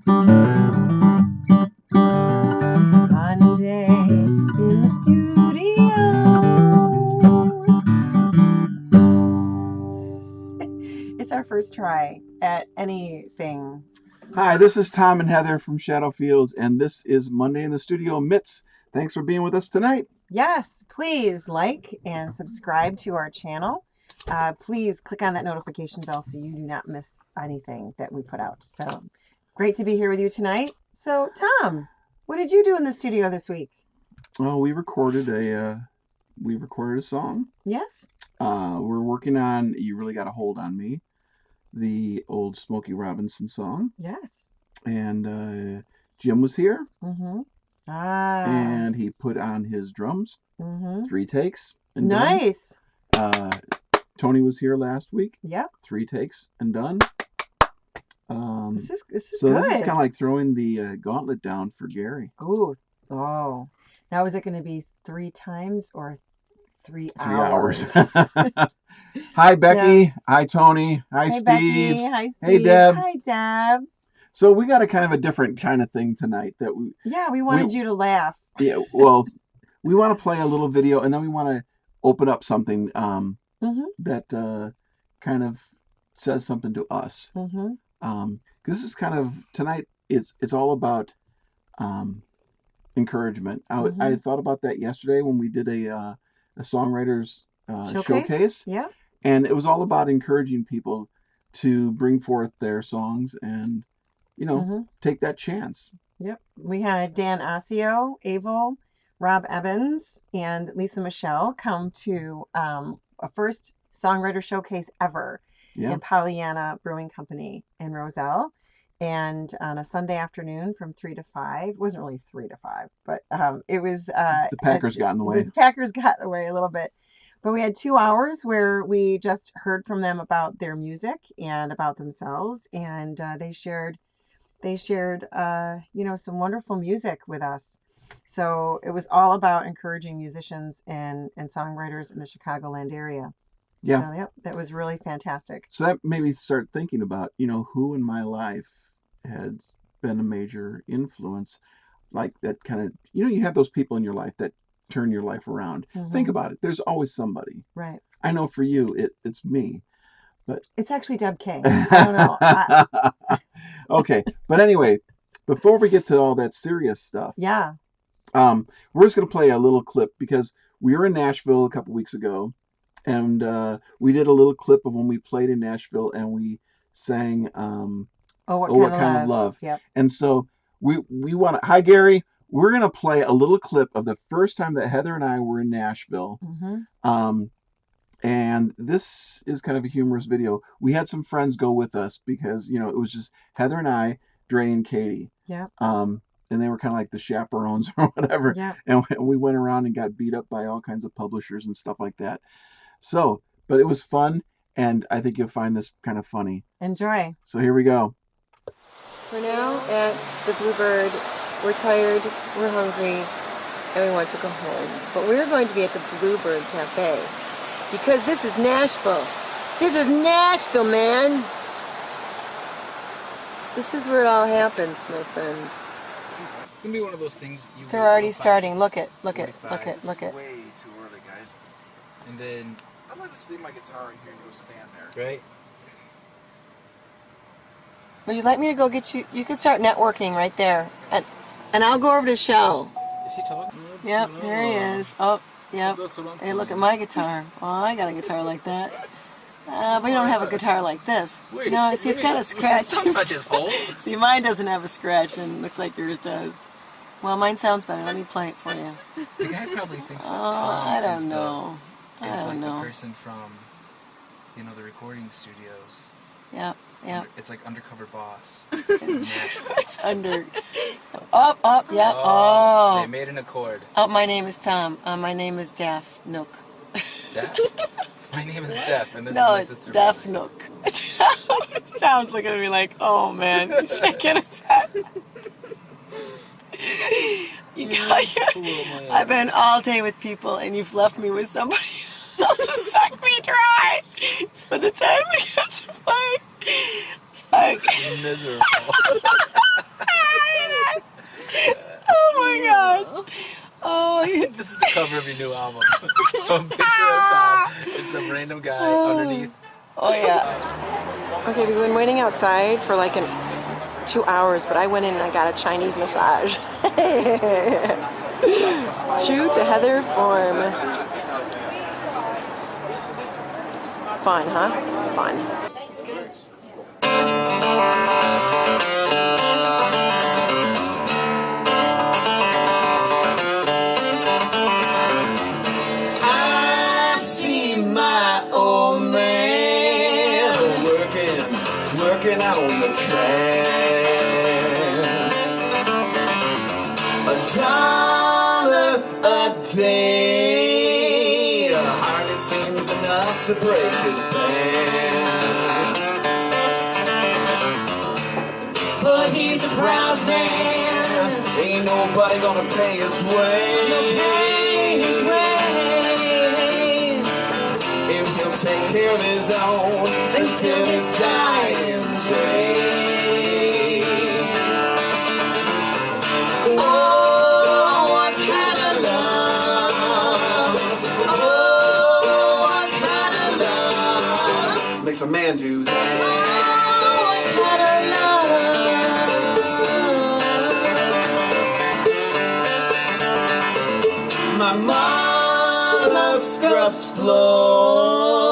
Monday in the studio. It's our first try at anything. Hi, this is Tom and Heather from Shadow Fields, and this is Monday in the Studio. Mitz, thanks for being with us tonight. Yes, please like and subscribe to our channel. Please click on that notification bell so you do not miss anything that we put out. So great to be here with you tonight. So Tom, what did you do in the studio this week? Oh, we recorded a song. Yes. We're working on "You Really Got a Hold on Me," the old Smokey Robinson song. Yes. And Jim was here. Mm-hmm. And he put on his drums. Mm-hmm. 3 takes and nice. Done. Tony was here last week. Yep. 3 takes and done. This is so good. This is kind of like throwing the gauntlet down for Gary. Oh. Now is it going to be 3 times or 3 hours? Hi, Becky. Yeah. Hi, Tony. Hi, Steve. Becky. Hi, Steve. Hey, Deb. Hi, Deb. So we got a kind of a different kind of thing tonight that we wanted you to laugh. Yeah, well, we want to play a little video, and then we want to open up something that kind of says something to us. This is kind of tonight. It's all about encouragement. I thought about that yesterday when we did a songwriters showcase. Yeah. And it was all about encouraging people to bring forth their songs and take that chance. Yep. We had Dan Asio, Avel, Rob Evans, and Lisa Michelle come to a first songwriter showcase ever in Pollyanna Brewing Company in Roselle. And on a Sunday afternoon from 3 to 5, it wasn't really 3 to 5, but it was... the Packers got in the way. The Packers got in the way a little bit. But we had 2 hours where we just heard from them about their music and about themselves. And they shared some wonderful music with us. So it was all about encouraging musicians and songwriters in the Chicagoland area. Yeah. So, yep, that was really fantastic. So that made me start thinking about, who in my life has been a major influence, like that kind of, you have those people in your life that turn your life around. Think about it. There's always somebody. Right. I know for you, it's me, but it's actually Deb K. I don't know. Okay, but anyway, before we get to all that serious stuff, we're just gonna play a little clip because we were in Nashville a couple weeks ago, and we did a little clip of when we played in Nashville and we sang What Kind of Love. Yep. And so we want to. Hi, Gary. We're gonna play a little clip of the first time that Heather and I were in Nashville. And this is kind of a humorous video. We had some friends go with us because, it was just Heather and I, Dre and Katie. Yeah. And they were kind of like the chaperones or whatever. Yeah. And we went around and got beat up by all kinds of publishers and stuff like that. So, but it was fun, and I think you'll find this kind of funny. Enjoy. So here we go. We're now at the Bluebird. We're tired, we're hungry, and we want to go home. But we're going to be at the Bluebird Cafe. Because this is Nashville. This is Nashville, man. This is where it all happens, my friends. It's gonna be one of those things. They're already starting. Look it. Way too early, guys. And then I'm gonna just leave my guitar in here and go stand there. Right. Would you like me to go get you? You can start networking right there, and I'll go over to Shell. Is he talking? Yep, there he is. Oh. Yep. Hey, look at my guitar. Well, I got a guitar like that. But you don't have a guitar like this. No, see, it's got a scratch. Don't touch his hole. See, mine doesn't have a scratch, and it looks like yours does. Well, mine sounds better. Let me play it for you. The guy probably thinks that I don't know. The person from, the recording studios. Yep. Yeah. It's like Undercover Boss. It's under. Up, yeah. Oh. They made an accord. Oh, my name is Tom. My name is Daff Nook. Daff? My name is Daff, and this no, is my sister. No, it's Daff Nook. Tom's looking at me like, oh man, he's shaking his head. I've been all day with people, and you've left me with somebody else to suck me dry. By the time we get to play, miserable. Oh my gosh. Oh, This is the cover of your new album. From picture at top. It's some random guy underneath. Oh yeah. Okay, we've been waiting outside for like 2 hours, but I went in and I got a Chinese massage. True to Heather form. Fun, huh? Fun. I see my old man working out on the tracks. $1 a day hardly seems enough to break his back. But he's a proud man. Ain't nobody gonna pay his way. If he'll take care of his own until his dying day. Oh, what kind of love? Oh, what kind of love makes a man do that? My mama scrubs floors,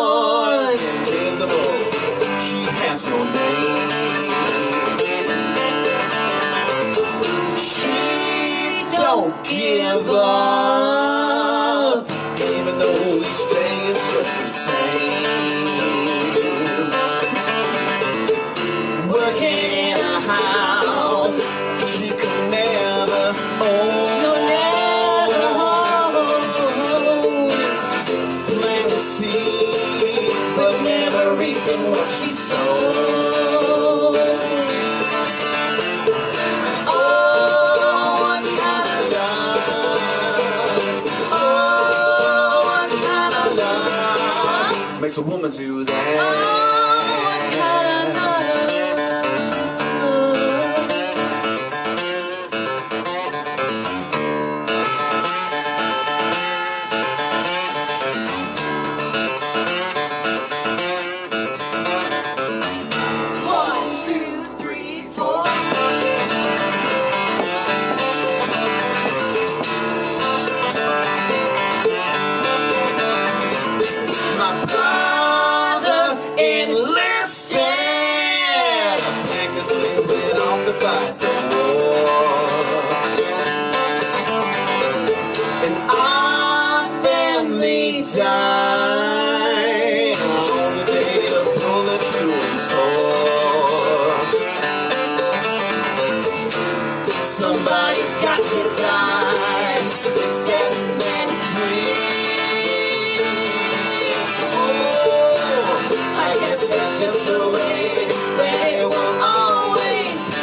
invisible, she has no name. She don't give up, even though each day is just the same. Working in a house she could never own. But never reaping what she sowed. Oh, what kind of love? Oh, what kind of love makes a woman do that? Oh, what kind of love? Fight the war. And our family died on the day the bullet through his heart. Somebody's got to die to set men free. Oh, I guess that's just the way they will always be.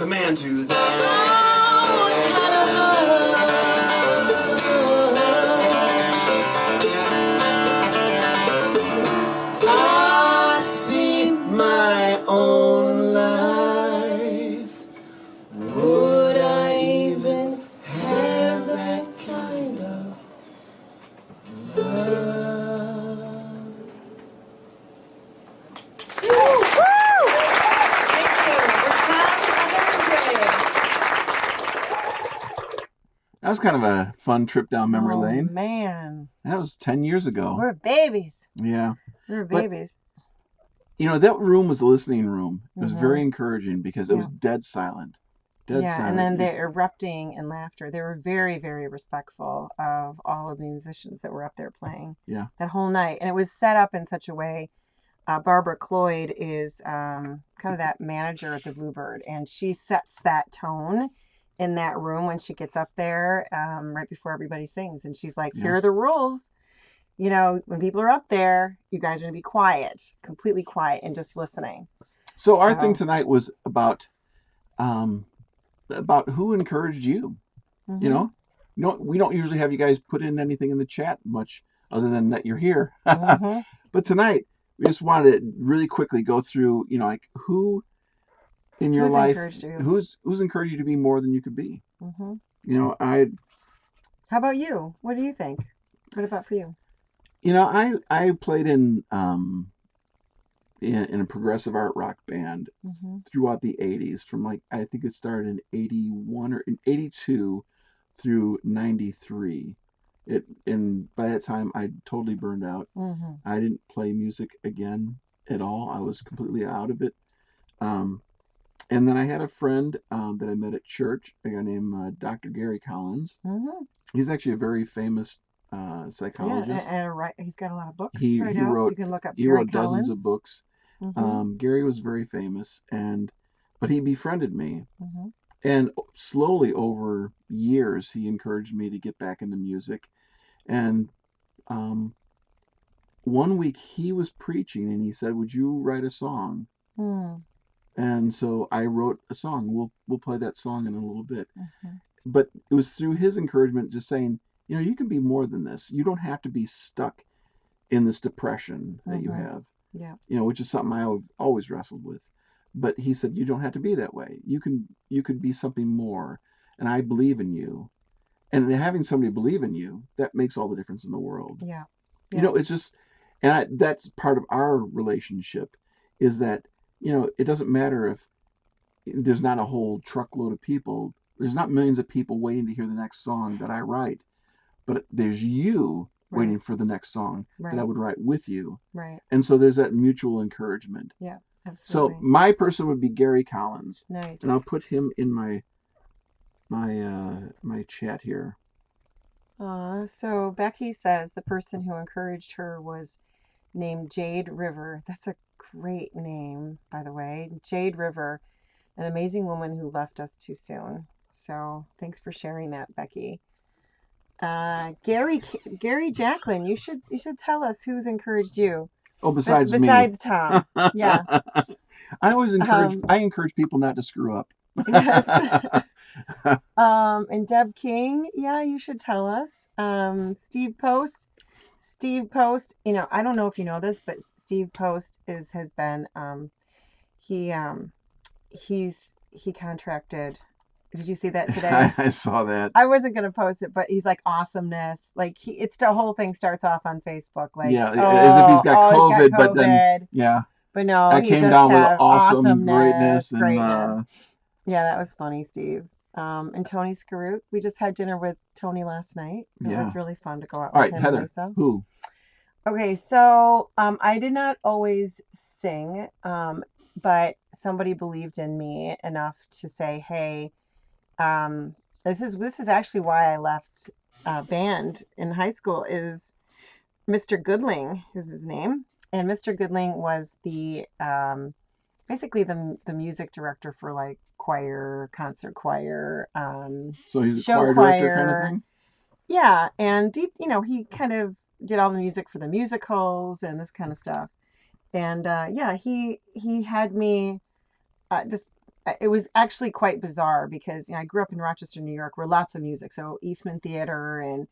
A man do that. I see my own life. Would I even have that kind of love? That was kind of a fun trip down memory lane. Man. That was 10 years ago. We're babies. Yeah. We're babies. But, you know, that room was a listening room. It was very encouraging because it was dead silent. Dead silent. And then they're erupting in laughter. They were very, very respectful of all of the musicians that were up there playing that whole night. And it was set up in such a way. Barbara Cloyd is kind of that manager at the Bluebird, and she sets that tone in that room when she gets up there right before everybody sings. And she's like, here are the rules. You know, when people are up there, you guys are going to be quiet, completely quiet, and just listening. So our thing tonight was about who encouraged you. You know, we don't usually have you guys put in anything in the chat much other than that you're here. But tonight we just wanted to really quickly go through, you know, like who in your life who's encouraged you to be more than you could be. You know, How about you? What do you think? What about for you? You know, I played in a progressive art rock band throughout the 80s, from like, I think it started in 81 or in 82 through 93. And by that time I totally burned out. I didn't play music again at all. I was completely out of it. And then I had a friend that I met at church, a guy named Dr. Gary Collins. He's actually a very famous psychologist. Yeah, and he's got a lot of books. He wrote. You can look up. He wrote dozens of books. Gary was very famous, but he befriended me, and slowly over years he encouraged me to get back into music. And one week he was preaching and he said, "Would you write a song?" And so I wrote a song. We'll play that song in a little bit. But it was through his encouragement, just saying, you know, you can be more than this. You don't have to be stuck in this depression that you have. Yeah. You know, which is something I always wrestled with. But he said, you don't have to be that way. You could be something more, and I believe in you. And having somebody believe in you, that makes all the difference in the world. Yeah. You know, it's just, that's part of our relationship, is that, you know, it doesn't matter if there's not a whole truckload of people. There's not millions of people waiting to hear the next song that I write, but there's you waiting for the next song that I would write with you. Right. And so there's that mutual encouragement. Yeah, absolutely. So my person would be Gary Collins. Nice. And I'll put him in my chat here. So Becky says the person who encouraged her was named Jade River. That's a great name, by the way. Jade River, an amazing woman who left us too soon. So thanks for sharing that, Becky. Gary Jacqueline, you should tell us who's encouraged you. Oh, besides Tom. Yeah. I always encourage people not to screw up. Yes. And Deb King, yeah, you should tell us. Steve Post, you know, I don't know if you know this, but Steve Post has been he contracted. Did you see that today? I saw that. I wasn't gonna post it, but he's like awesomeness. Like the whole thing starts off on Facebook, like as if he's got COVID, but then but no, I came down with awesome greatness. Yeah, that was funny, Steve. And Tony Skarut, we just had dinner with Tony last night. It was really fun to go out with him. Heather, and Lisa. Who? Okay, so I did not always sing, but somebody believed in me enough to say, hey. This is actually why I left band in high school. Is Mr. Goodling is his name, and Mr. Goodling was the basically the music director for like choir, concert choir, so he's a show choir director kind of thing. Yeah, and he kind of did all the music for the musicals and this kind of stuff, and he had me just. It was actually quite bizarre because I grew up in Rochester, New York, where lots of music. So Eastman Theater and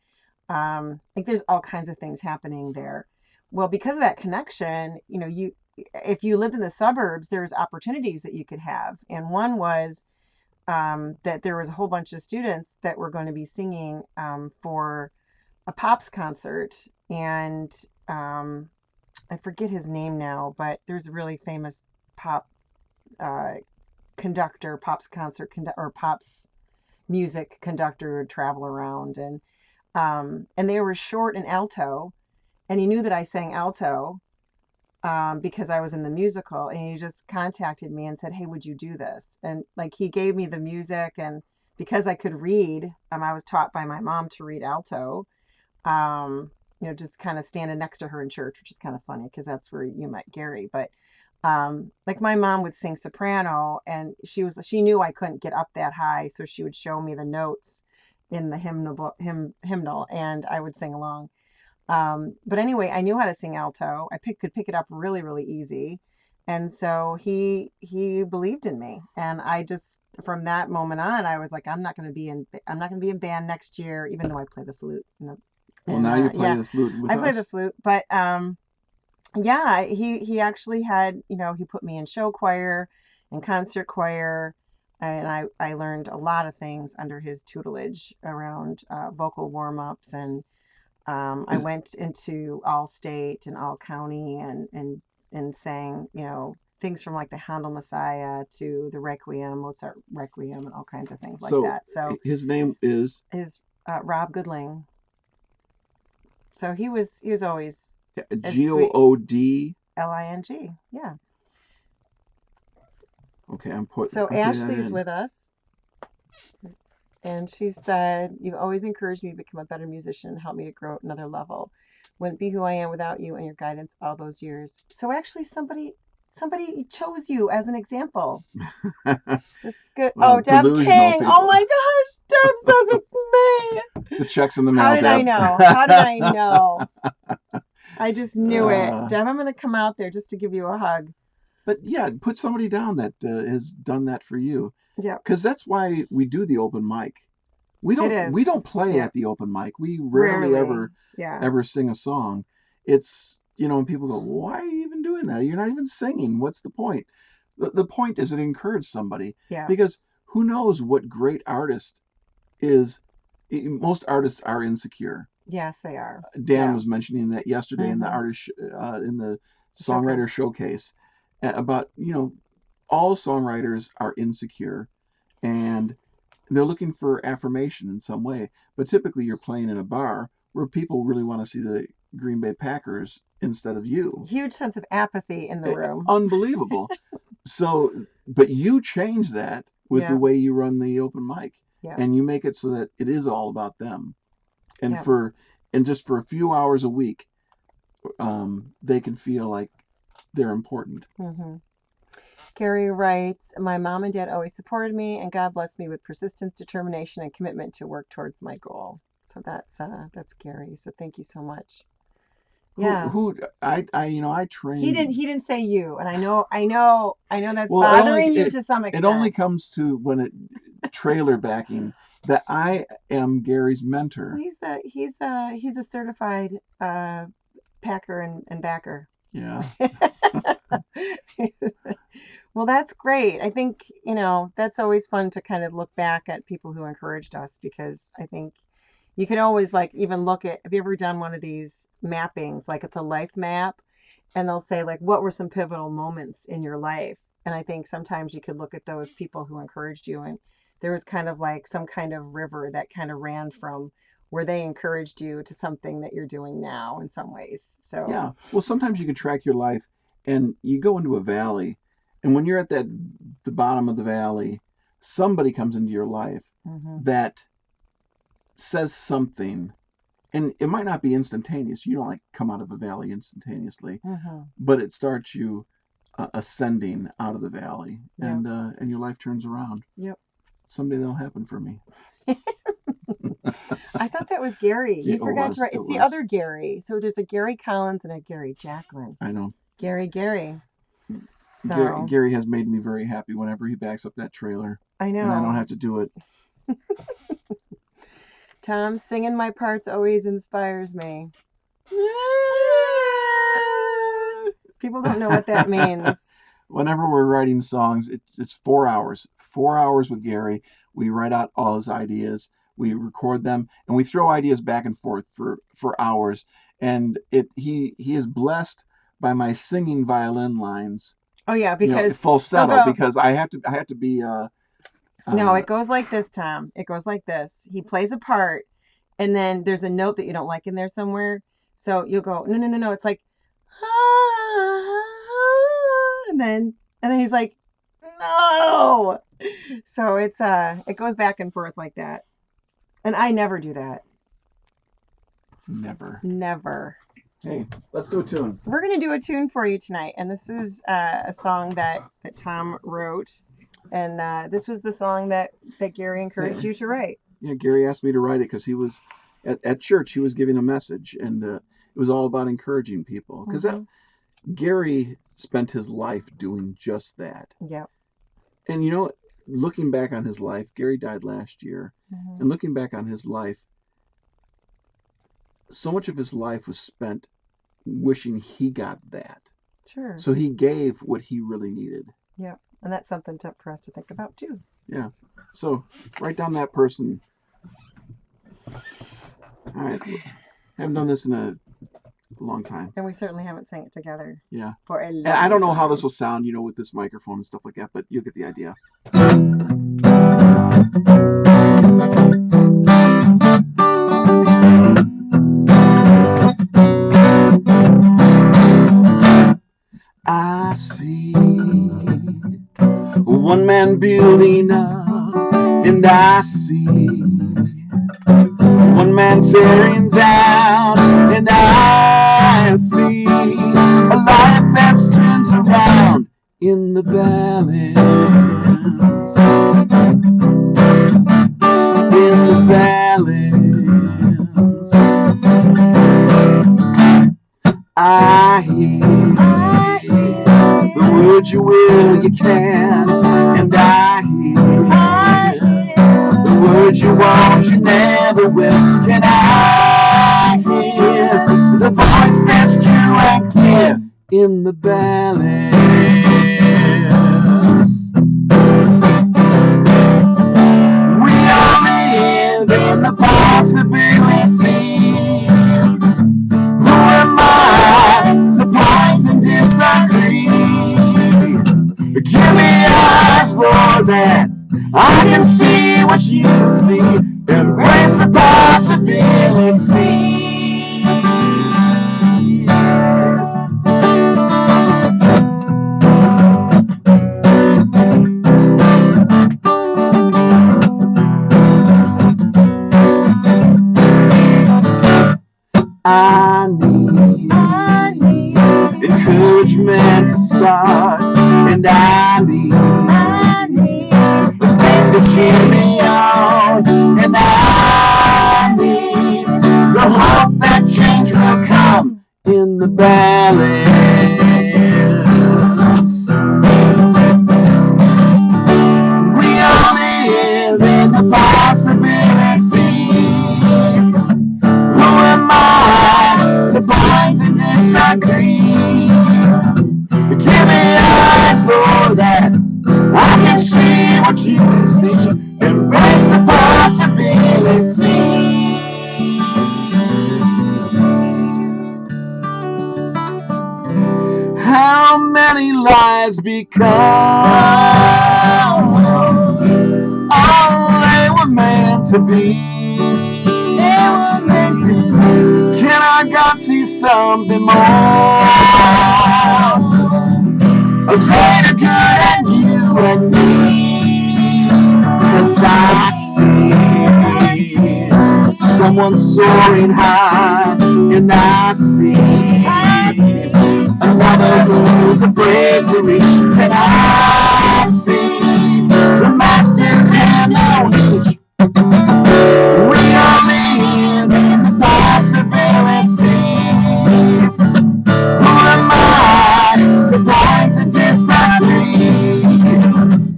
like there's all kinds of things happening there. Well, because of that connection, if you lived in the suburbs, there's opportunities that you could have. And one was that there was a whole bunch of students that were going to be singing for a Pops concert. And I forget his name now, but there's a really famous pop conductor, Pops concert or Pops music conductor would travel around, and they were short and alto, and he knew that I sang alto because I was in the musical, and he just contacted me and said, hey, would you do this? And like he gave me the music, and because I could read, I was taught by my mom to read alto, just kind of standing next to her in church, which is kind of funny because that's where you met Gary. But like my mom would sing soprano, and she knew I couldn't get up that high, so she would show me the notes in the hymnal, and I would sing along. But anyway, I knew how to sing alto. I could pick it up really, really easy. And so he believed in me, and I just, from that moment on, I was like, I'm not going to be in band next year, even though I play the flute. Well, now you play the flute with I us. play the flute, but yeah, he actually had, he put me in show choir and concert choir, and I learned a lot of things under his tutelage around vocal warm-ups, and I went into all state and all county and sang, things from like the Handel Messiah to the Requiem, Mozart Requiem, and all kinds of things like that. So his name is Rob Goodling. So he was always Godling. Yeah. Okay, I'm putting. So Ashley's with us, and she said, "You've always encouraged me to become a better musician and helped me to grow at another level. Wouldn't be who I am without you and your guidance all those years." So actually, somebody chose you as an example. This is good. Well, Deb King. People. Oh my gosh, Deb says it's me. The check's in the mail. How did I know? How did I know? I just knew it. Deb, I'm going to come out there just to give you a hug. But yeah, put somebody down that has done that for you. Yeah. Because that's why we do the open mic. We don't play at the open mic. We rarely ever sing a song. It's, and people go, why are you even doing that? You're not even singing. What's the point? The point is it encouraged somebody. Yeah. Because who knows what great artist is. Most artists are insecure. Yes, they are. Dan was mentioning that yesterday in the artist in the songwriter showcase about, all songwriters are insecure and they're looking for affirmation in some way. But typically you're playing in a bar where people really want to see the Green Bay Packers instead of you. Huge sense of apathy in the room. Unbelievable. So, but you change that with the way you run the open mic. Yeah. And you make it so that it is all about them. And just for a few hours a week, they can feel like they're important. Mm-hmm. Gary writes, "My mom and dad always supported me, and God blessed me with persistence, determination, and commitment to work towards my goal." So that's Gary. So thank you so much. Yeah. I trained. He didn't say you, and I know that's bothering you to some extent. It only comes to when it trailer backing that I am Gary's mentor. Well, he's a certified packer and backer. Yeah. Well, that's great. I think, that's always fun to kind of look back at people who encouraged us, because I think you can always even look at, have you ever done one of these mappings, like it's a life map, and they'll say what were some pivotal moments in your life? And I think sometimes you could look at those people who encouraged you, and there was kind of some kind of river that kind of ran from where they encouraged you to something that you're doing now in some ways. So yeah, well, sometimes you can track your life and you go into a valley, and when you're at the bottom of the valley, somebody comes into your life that says something, and it might not be instantaneous. You don't come out of a valley instantaneously, but it starts you ascending out of the valley, and your life turns around. Yep. Someday that'll happen for me. I thought that was Gary. You forgot to write. It's the other Gary. So there's a Gary Collins and a Gary Jacqueline. I know. Gary. So Gary has made me very happy whenever he backs up that trailer. I know. And I don't have to do it. Tom, singing my parts always inspires me. People don't know what that means. Whenever we're writing songs, it's 4 hours. 4 hours with Gary. We write out all his ideas. We record them, and we throw ideas back and forth for hours. And he is blessed by my singing violin lines. Oh yeah, because falsetto. Because I have to be. No, it goes like this, Tom. It goes like this. He plays a part, and then there's a note that you don't like in there somewhere. So you'll go, no. It's like, and then he's like, no. So it goes back and forth like that. And I never do that. Never. Hey, let's do a tune. We're going to do a tune for you tonight. And this is a song that Tom wrote. And this was the song that Gary encouraged you to write. Yeah, Gary asked me to write it because he was at church. He was giving a message, and it was all about encouraging people. Because Gary spent his life doing just that. Yep. And you know, looking back on his life, Gary died last year. Mm-hmm. And looking back on his life, so much of his life was spent wishing he got that. Sure. So he gave what he really needed. Yep. And that's something for us to think about too. Yeah. So write down that person. All right. Haven't done this in a long time. And we certainly haven't sang it together. Yeah. For a long And I don't know time. how this will sound, with this microphone and stuff like that, but you'll get the idea. I see one man building up, and I see one man tearing down, and I see a life that's turned around in the balance. In the balance. I hear the words you will, you can, and I hear the words you won't, you never will. And I hear the voice that's true and clear in the balance. We all live in the possibility. Who am I to point and disagree? Give me eyes, Lord, that I can see what you see. Embrace the possibility. I need encouragement to start, and I need the thing to cheer me on, and I need the hope that change will come in the balance. We all live in the possibility. Who am I to bind and disagree? Give me eyes, Lord, that I can see what you see. Embrace the possibility. How many lies become all they were meant to be? Can our God see something more? A greater good than you and me. 'Cause I see someone soaring high, and I see another who's afraid to reach, and I see the master's hand on reach. We are live in the possibilities. Who am I to point and disagree?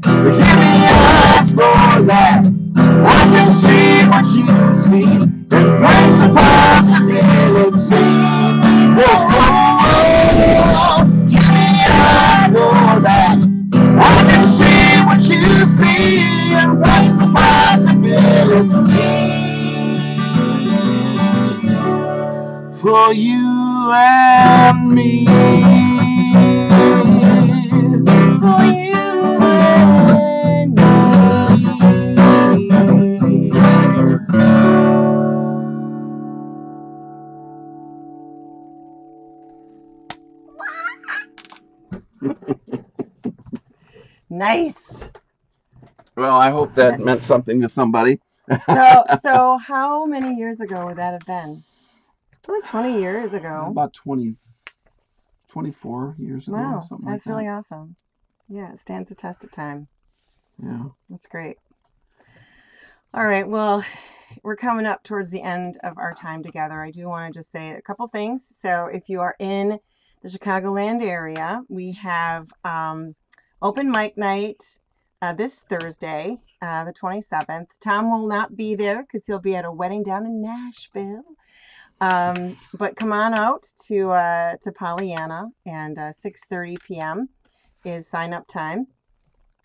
Give me eyes, Lord, that I can see what you see. Embrace the possibilities. Whoa, whoa, whoa. Give me eyes, Lord, that I can see what you see. Embrace the possibilities. For you and me. For you and me. Nice. Well, I hope that meant something to somebody. So how many years ago would that have been? Like 20 years ago. About 24 years ago. Wow, Something that's like that. really awesome. Yeah, it stands the test of time. Yeah. That's great. All right, well, we're coming up towards the end of our time together. I do want to just say a couple things. So if you are in the Chicagoland area. We have open mic night this Thursday, the 27th. Tom will not be there because he'll be at a wedding down in Nashville. But come on out to Pollyanna, and 6:30 p.m. is sign up time,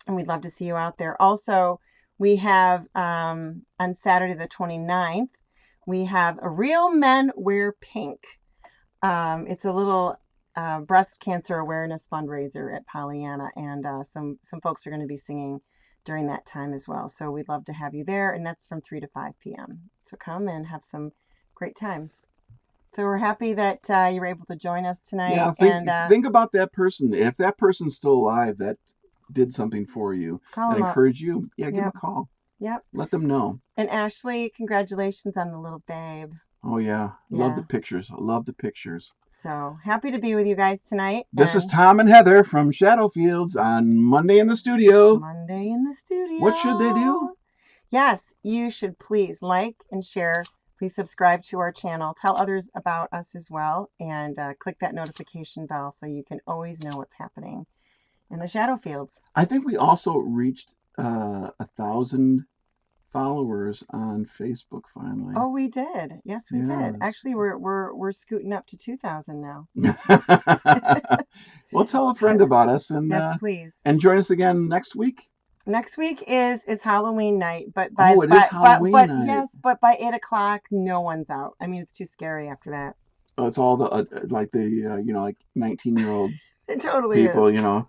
and we'd love to see you out there. Also, we have on Saturday the 29th, we have A Real Men Wear Pink. It's a little breast cancer awareness fundraiser at Pollyanna, and some folks are going to be singing during that time as well. So we'd love to have you there, and that's from 3 to 5 p.m. So come and have some great time. So we're happy that you were able to join us tonight. Yeah, think about that person. If that person's still alive, that did something for you and encourage you, give them a call. Yep. Let them know. And Ashley, congratulations on the little babe. Oh, yeah. Love the pictures. I love the pictures. So happy to be with you guys tonight. This is Tom and Heather from Shadowfields on Monday in the Studio. Monday in the Studio. What should they do? Yes, you should please like and share. Please subscribe to our channel. Tell others about us as well. And click that notification bell so you can always know what's happening in the Shadowfields. I think we also reached 1,000 followers on Facebook finally. Oh, we did. Yes, we did. Actually, we're scooting up to 2,000 now. Well, tell a friend about us, and yes, please. And join us again next week. Next week is Halloween night, but is Halloween night. Yes, but by 8 o'clock, no one's out. I mean, it's too scary after that. Oh, it's all the like 19-year-old it totally people, is. All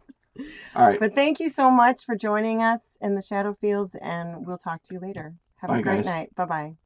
right. But thank you so much for joining us in the Shadowfields, and we'll talk to you later. Have a great night. Bye-bye.